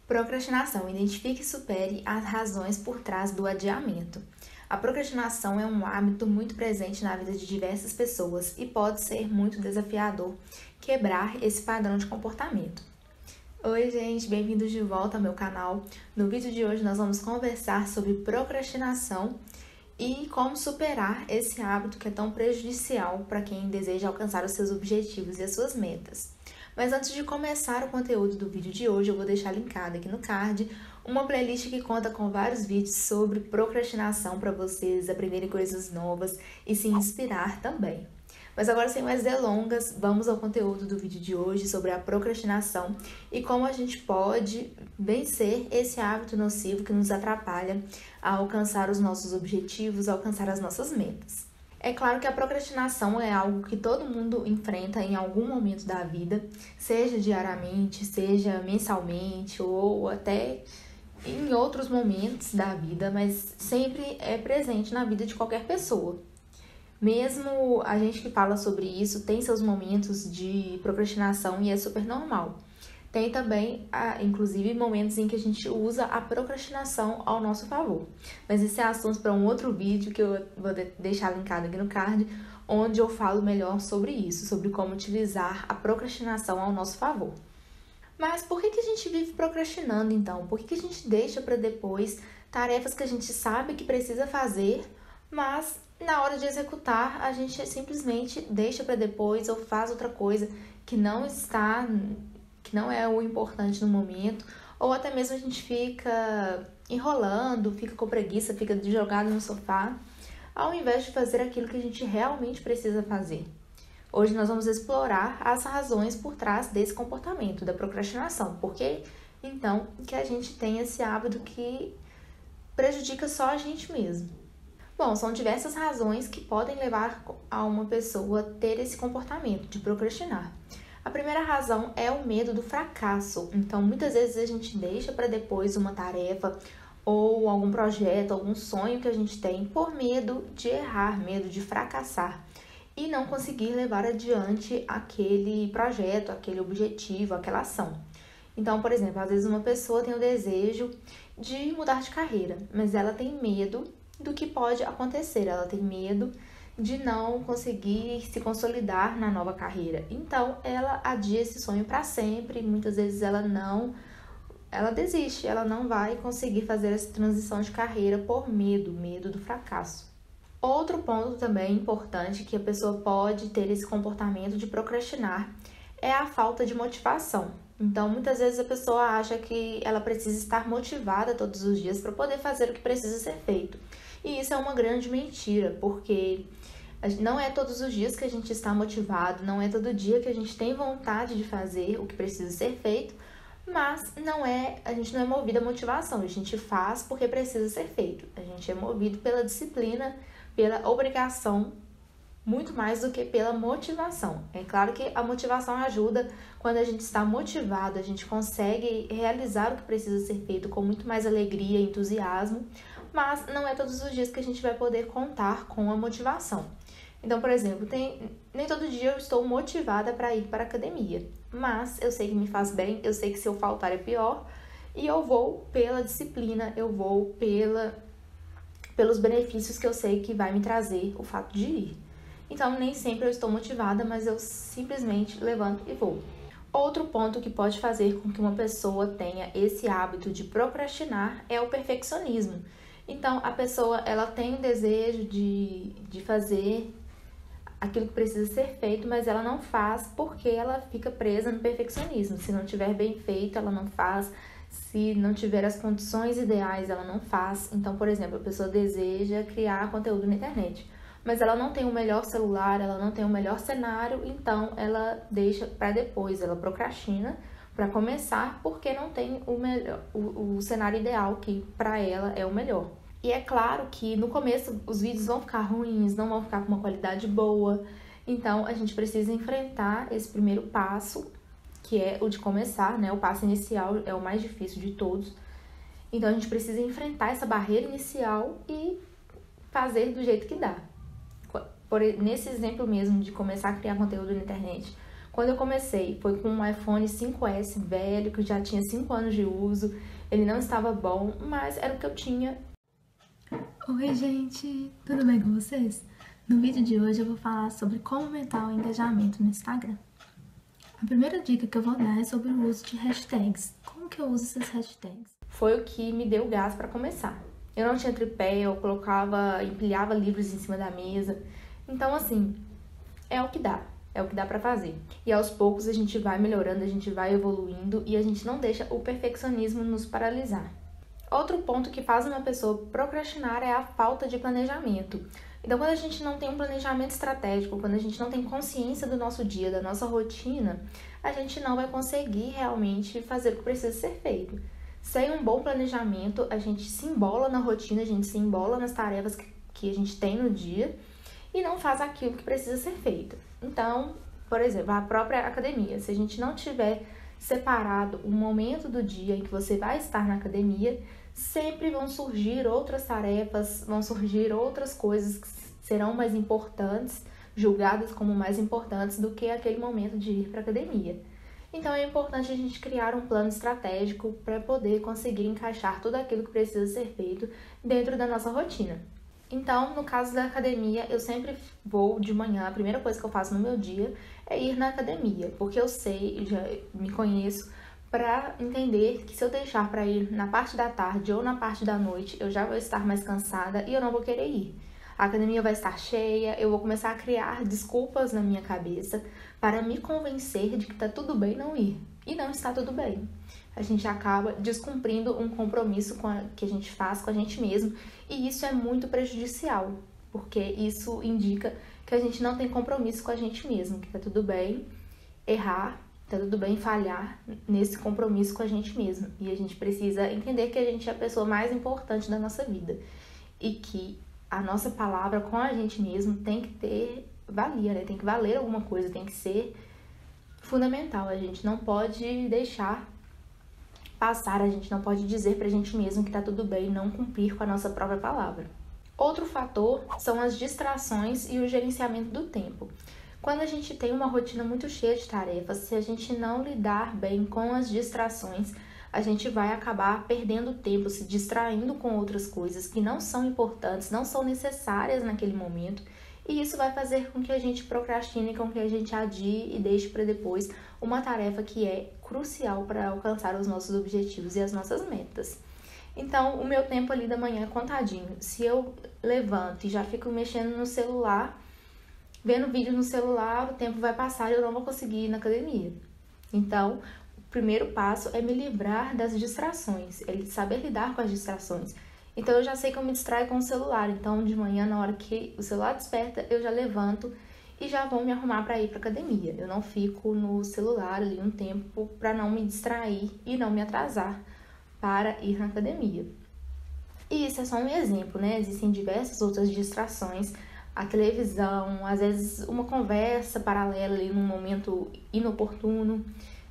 Procrastinação. Identifique e supere as razões por trás do adiamento. A procrastinação é um hábito muito presente na vida de diversas pessoas e pode ser muito desafiador quebrar esse padrão de comportamento. Oi, gente, bem-vindos de volta ao meu canal. No vídeo de hoje nós vamos conversar sobre procrastinação e como superar esse hábito que é tão prejudicial para quem deseja alcançar os seus objetivos e as suas metas. Mas antes de começar o conteúdo do vídeo de hoje, eu vou deixar linkado aqui no card uma playlist que conta com vários vídeos sobre procrastinação para vocês aprenderem coisas novas e se inspirar também. Mas agora, sem mais delongas, vamos ao conteúdo do vídeo de hoje sobre a procrastinação e como a gente pode vencer esse hábito nocivo que nos atrapalha a alcançar os nossos objetivos, a alcançar as nossas metas. É claro que a procrastinação é algo que todo mundo enfrenta em algum momento da vida, seja diariamente, seja mensalmente ou até em outros momentos da vida, mas sempre é presente na vida de qualquer pessoa. Mesmo a gente que fala sobre isso tem seus momentos de procrastinação e é super normal. Tem também, inclusive, momentos em que a gente usa a procrastinação ao nosso favor. Mas esse é assunto para um outro vídeo que eu vou deixar linkado aqui no card, onde eu falo melhor sobre isso, sobre como utilizar a procrastinação ao nosso favor. Mas por que a gente vive procrastinando, então? Por que a gente deixa para depois tarefas que a gente sabe que precisa fazer, mas na hora de executar a gente simplesmente deixa para depois ou faz outra coisa que não é o importante no momento, ou até mesmo a gente fica enrolando, fica com preguiça, fica jogado no sofá, ao invés de fazer aquilo que a gente realmente precisa fazer. Hoje nós vamos explorar as razões por trás desse comportamento, da procrastinação. Por que, então, que a gente tem esse hábito que prejudica só a gente mesmo? Bom, são diversas razões que podem levar a uma pessoa a ter esse comportamento de procrastinar. A primeira razão é o medo do fracasso. Então, muitas vezes a gente deixa para depois uma tarefa ou algum projeto, algum sonho que a gente tem por medo de errar, medo de fracassar e não conseguir levar adiante aquele projeto, aquele objetivo, aquela ação. Então, por exemplo, às vezes uma pessoa tem o desejo de mudar de carreira, mas ela tem medo do que pode acontecer, ela tem medo de não conseguir se consolidar na nova carreira. Então, ela adia esse sonho para sempre, muitas vezes ela desiste, ela não vai conseguir fazer essa transição de carreira por medo do fracasso. Outro ponto também importante que a pessoa pode ter esse comportamento de procrastinar é a falta de motivação. Então, muitas vezes a pessoa acha que ela precisa estar motivada todos os dias para poder fazer o que precisa ser feito. E isso é uma grande mentira, porque não é todos os dias que a gente está motivado, não é todo dia que a gente tem vontade de fazer o que precisa ser feito, mas a gente não é movido à motivação, a gente faz porque precisa ser feito. A gente é movido pela disciplina, pela obrigação, muito mais do que pela motivação. É claro que a motivação ajuda quando a gente está motivado, a gente consegue realizar o que precisa ser feito com muito mais alegria e entusiasmo, mas não é todos os dias que a gente vai poder contar com a motivação. Então, por exemplo, nem todo dia eu estou motivada para ir para a academia, mas eu sei que me faz bem, eu sei que se eu faltar é pior, e eu vou pela disciplina, eu vou pelos benefícios que eu sei que vai me trazer o fato de ir. Então, nem sempre eu estou motivada, mas eu simplesmente levanto e vou. Outro ponto que pode fazer com que uma pessoa tenha esse hábito de procrastinar é o perfeccionismo. Então, a pessoa ela tem o desejo de fazer aquilo que precisa ser feito, mas ela não faz porque ela fica presa no perfeccionismo. Se não tiver bem feito, ela não faz. Se não tiver as condições ideais, ela não faz. Então, por exemplo, a pessoa deseja criar conteúdo na internet, mas ela não tem o melhor celular, ela não tem o melhor cenário, então ela deixa para depois, ela procrastina para começar porque não tem o cenário ideal que para ela é o melhor. E é claro que no começo os vídeos vão ficar ruins, não vão ficar com uma qualidade boa, então a gente precisa enfrentar esse primeiro passo, que é o de começar, né? O passo inicial é o mais difícil de todos. Então a gente precisa enfrentar essa barreira inicial e fazer do jeito que dá. Nesse exemplo mesmo de começar a criar conteúdo na internet, Quando eu comecei, foi com um iPhone 5S velho, que já tinha 5 anos de uso. Ele não estava bom, mas era o que eu tinha. Oi, gente! Tudo bem com vocês? No vídeo de hoje eu vou falar sobre como aumentar o engajamento no Instagram. A primeira dica que eu vou dar é sobre o uso de hashtags. Como que eu uso esses hashtags? Foi o que me deu gás para começar. Eu não tinha tripé, eu empilhava livros em cima da mesa. Então, assim, é o que dá para fazer. E aos poucos a gente vai melhorando, a gente vai evoluindo e a gente não deixa o perfeccionismo nos paralisar. Outro ponto que faz uma pessoa procrastinar é a falta de planejamento. Então, quando a gente não tem um planejamento estratégico, quando a gente não tem consciência do nosso dia, da nossa rotina, a gente não vai conseguir realmente fazer o que precisa ser feito. Sem um bom planejamento, a gente se embola na rotina, a gente se embola nas tarefas que a gente tem no dia e não faz aquilo que precisa ser feito. Então, por exemplo, a própria academia, se a gente não tiver separado o momento do dia em que você vai estar na academia, sempre vão surgir outras tarefas, vão surgir outras coisas que serão mais importantes, julgadas como mais importantes do que aquele momento de ir para a academia. Então é importante a gente criar um plano estratégico para poder conseguir encaixar tudo aquilo que precisa ser feito dentro da nossa rotina. Então, no caso da academia, eu sempre vou de manhã, a primeira coisa que eu faço no meu dia é ir na academia, porque eu sei, já me conheço, para entender que se eu deixar para ir na parte da tarde ou na parte da noite, eu já vou estar mais cansada e eu não vou querer ir. A academia vai estar cheia, eu vou começar a criar desculpas na minha cabeça para me convencer de que está tudo bem não ir. E não está tudo bem. A gente acaba descumprindo um compromisso que a gente faz com a gente mesmo e isso é muito prejudicial, porque isso indica que a gente não tem compromisso com a gente mesmo, que está tudo bem errar, tá tudo bem falhar nesse compromisso com a gente mesmo. E a gente precisa entender que a gente é a pessoa mais importante da nossa vida. E que a nossa palavra com a gente mesmo tem que ter valia, né? Tem que valer alguma coisa, tem que ser fundamental. A gente não pode deixar passar, a gente não pode dizer pra gente mesmo que tá tudo bem não cumprir com a nossa própria palavra. Outro fator são as distrações e o gerenciamento do tempo. Quando a gente tem uma rotina muito cheia de tarefas, se a gente não lidar bem com as distrações, a gente vai acabar perdendo tempo, se distraindo com outras coisas que não são importantes, não são necessárias naquele momento, e isso vai fazer com que a gente procrastine, com que a gente adie e deixe para depois uma tarefa que é crucial para alcançar os nossos objetivos e as nossas metas. Então, o meu tempo ali da manhã é contadinho. Se eu levanto e já fico mexendo no celular, vendo vídeo no celular, o tempo vai passar e eu não vou conseguir ir na academia. Então, o primeiro passo é me livrar das distrações, é saber lidar com as distrações. Então, eu já sei que eu me distraio com o celular. Então, de manhã, na hora que o celular desperta, eu já levanto e já vou me arrumar para ir para academia. Eu não fico no celular ali um tempo para não me distrair e não me atrasar para ir na academia. E isso é só um exemplo, né? Existem diversas outras distrações. A televisão, às vezes uma conversa paralela ali num momento inoportuno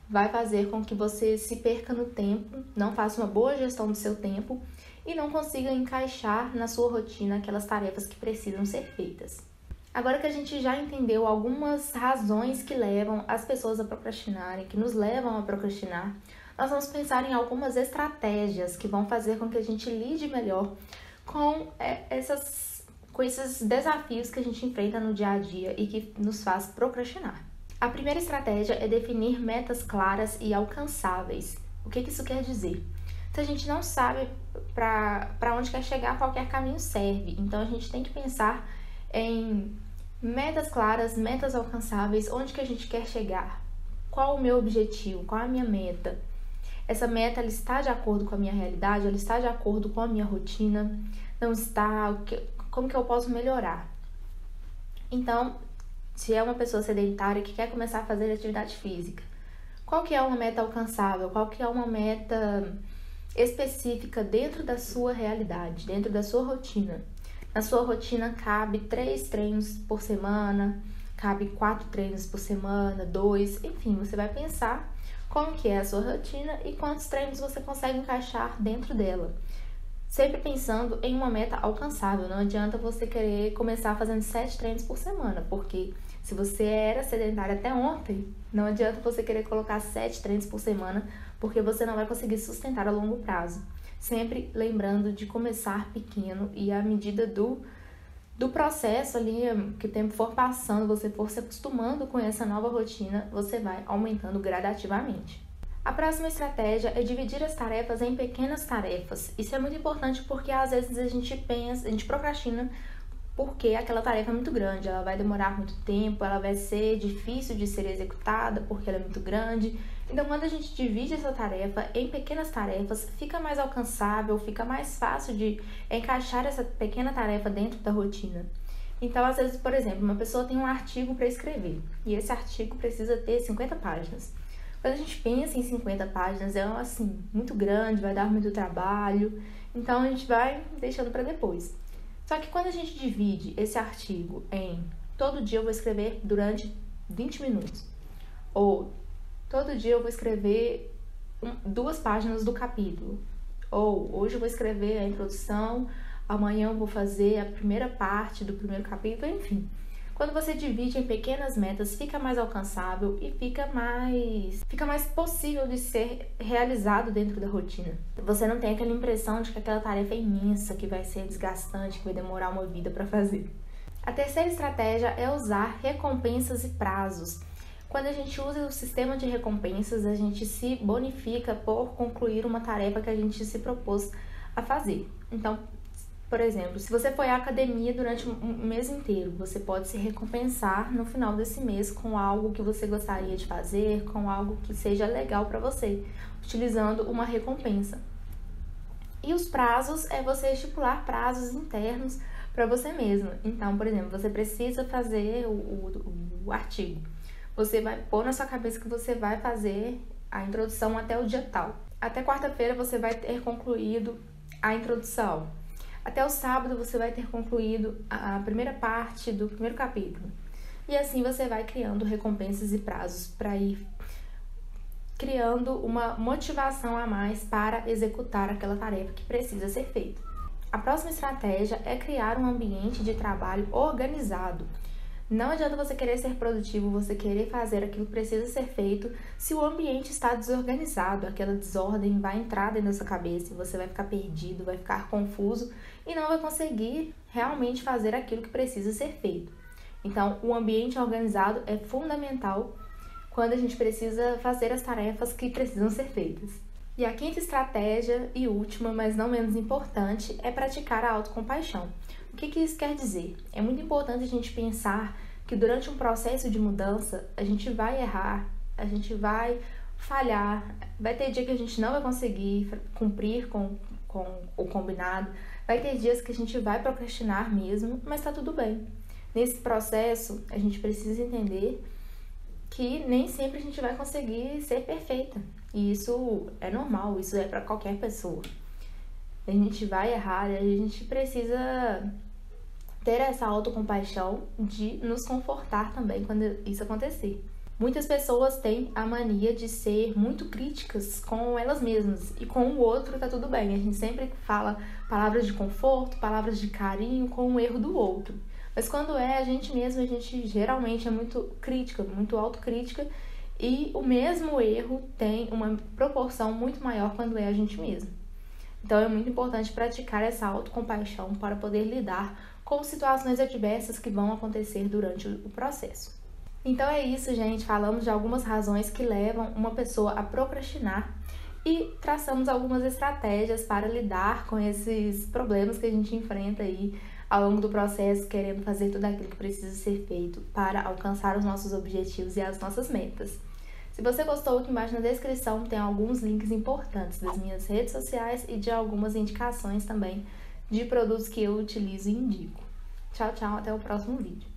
vai fazer com que você se perca no tempo, não faça uma boa gestão do seu tempo e não consiga encaixar na sua rotina aquelas tarefas que precisam ser feitas. Agora que a gente já entendeu algumas razões que levam as pessoas a procrastinarem, que nos levam a procrastinar, nós vamos pensar em algumas estratégias que vão fazer com que a gente lide melhor com esses desafios que a gente enfrenta no dia a dia e que nos faz procrastinar. A primeira estratégia é definir metas claras e alcançáveis. O que isso quer dizer? Se a gente não sabe para onde quer chegar, qualquer caminho serve. Então a gente tem que pensar em metas claras, metas alcançáveis, onde que a gente quer chegar, qual o meu objetivo, qual a minha meta. Essa meta ela está de acordo com a minha realidade, ela está de acordo com a minha rotina, não está, como que eu posso melhorar? Então, se é uma pessoa sedentária que quer começar a fazer atividade física, qual que é uma meta alcançável? Qual que é uma meta específica dentro da sua realidade, dentro da sua rotina? Na sua rotina cabe 3 treinos por semana, cabe 4 treinos por semana, 2, enfim, você vai pensar como que é a sua rotina e quantos treinos você consegue encaixar dentro dela. Sempre pensando em uma meta alcançável, não adianta você querer começar fazendo 7 treinos por semana, porque Se você era sedentário até ontem, não adianta você querer colocar 7 treinos por semana, porque você não vai conseguir sustentar a longo prazo. Sempre lembrando de começar pequeno e à medida do processo ali, que o tempo for passando, você for se acostumando com essa nova rotina, você vai aumentando gradativamente. A próxima estratégia é dividir as tarefas em pequenas tarefas. Isso é muito importante porque às vezes a gente procrastina porque aquela tarefa é muito grande, ela vai demorar muito tempo, ela vai ser difícil de ser executada porque ela é muito grande. Então, quando a gente divide essa tarefa em pequenas tarefas, fica mais alcançável, fica mais fácil de encaixar essa pequena tarefa dentro da rotina. Então, às vezes, por exemplo, uma pessoa tem um artigo para escrever e esse artigo precisa ter 50 páginas. Quando a gente pensa em 50 páginas, é assim, muito grande, vai dar muito trabalho, então a gente vai deixando para depois. Só que quando a gente divide esse artigo em todo dia eu vou escrever durante 20 minutos, ou todo dia eu vou escrever 2 páginas do capítulo, ou hoje eu vou escrever a introdução, amanhã eu vou fazer a primeira parte do primeiro capítulo, enfim. Quando você divide em pequenas metas, fica mais alcançável e fica mais possível de ser realizado dentro da rotina. Você não tem aquela impressão de que aquela tarefa é imensa, que vai ser desgastante, que vai demorar uma vida para fazer. A terceira estratégia é usar recompensas e prazos. Quando a gente usa o sistema de recompensas, a gente se bonifica por concluir uma tarefa que a gente se propôs a fazer. Então, por exemplo, se você foi à academia durante um mês inteiro, você pode se recompensar no final desse mês com algo que você gostaria de fazer, com algo que seja legal para você, utilizando uma recompensa. E os prazos é você estipular prazos internos para você mesmo. Então, por exemplo, você precisa fazer o artigo. Você vai pôr na sua cabeça que você vai fazer a introdução até o dia tal. Até quarta-feira você vai ter concluído a introdução. Até o sábado você vai ter concluído a primeira parte do primeiro capítulo. E assim você vai criando recompensas e prazos para ir criando uma motivação a mais para executar aquela tarefa que precisa ser feita. A próxima estratégia é criar um ambiente de trabalho organizado. Não adianta você querer ser produtivo, você querer fazer aquilo que precisa ser feito, se o ambiente está desorganizado, aquela desordem vai entrar dentro da sua cabeça e você vai ficar perdido, vai ficar confuso e não vai conseguir realmente fazer aquilo que precisa ser feito. Então, o ambiente organizado é fundamental quando a gente precisa fazer as tarefas que precisam ser feitas. E a quinta estratégia e última, mas não menos importante, é praticar a autocompaixão. O que isso quer dizer? É muito importante a gente pensar que durante um processo de mudança, a gente vai errar, a gente vai falhar, vai ter dia que a gente não vai conseguir cumprir com o combinado, vai ter dias que a gente vai procrastinar mesmo, mas tá tudo bem. Nesse processo, a gente precisa entender que nem sempre a gente vai conseguir ser perfeita. E isso é normal, isso é para qualquer pessoa. A gente vai errar e a gente precisa ter essa autocompaixão de nos confortar também quando isso acontecer. Muitas pessoas têm a mania de ser muito críticas com elas mesmas e com o outro tá tudo bem. A gente sempre fala palavras de conforto, palavras de carinho com o erro do outro. Mas quando é a gente mesmo, a gente geralmente é muito crítica, muito autocrítica e o mesmo erro tem uma proporção muito maior quando é a gente mesmo. Então é muito importante praticar essa autocompaixão para poder lidar com situações adversas que vão acontecer durante o processo. Então é isso, gente. Falamos de algumas razões que levam uma pessoa a procrastinar e traçamos algumas estratégias para lidar com esses problemas que a gente enfrenta aí ao longo do processo, querendo fazer tudo aquilo que precisa ser feito para alcançar os nossos objetivos e as nossas metas. Se você gostou, aqui embaixo na descrição tem alguns links importantes das minhas redes sociais e de algumas indicações também de produtos que eu utilizo e indico. Tchau, tchau, até o próximo vídeo.